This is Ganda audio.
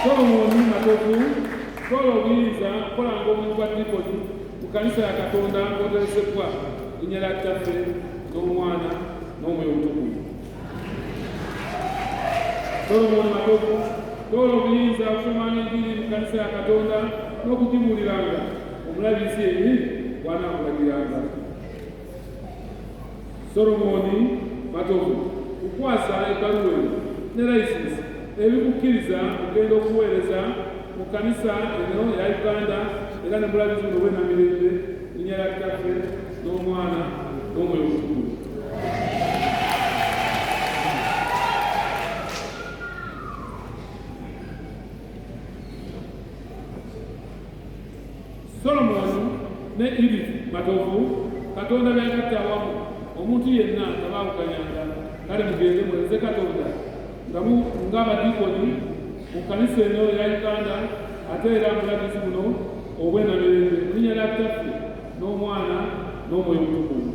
Solomoni Matovu kola obuyinza okukolanga omulimu gwa dikoni mu kanisa ya Katonda ng'oteresebwa linnya lya Kitaffe n'Omwana n'Omwoyo Omutukuvu. Solomoni Matovu kola obuyinza okusomanga enjiri mu kanisa ya Katonda n'okugibuuliranga omulabirizi eri bw'anaakulagiranga. Solomoni Matovu kukwasa ebbaluwa eno ne layisinsi ebikukkiriza okugenda okuweereza mu kanisa eno eya Uganda era ne mulabirizi buno bwenamirembe linnya lya Kitaffe n'Omwana n'Omwoyo Omutukuvu. Solomoni ne Edith Matovu Katonda byagatta awamu omuntu yenna tabaawukanyanga kale mugende muweereze Katonda ng'abadikoni mu kanisa eno eya Uganda ate era mulabirizi buno obwenamirembe mu linnya lya Kitaffe n'Omwana n'Omwoyo Omutukuvu.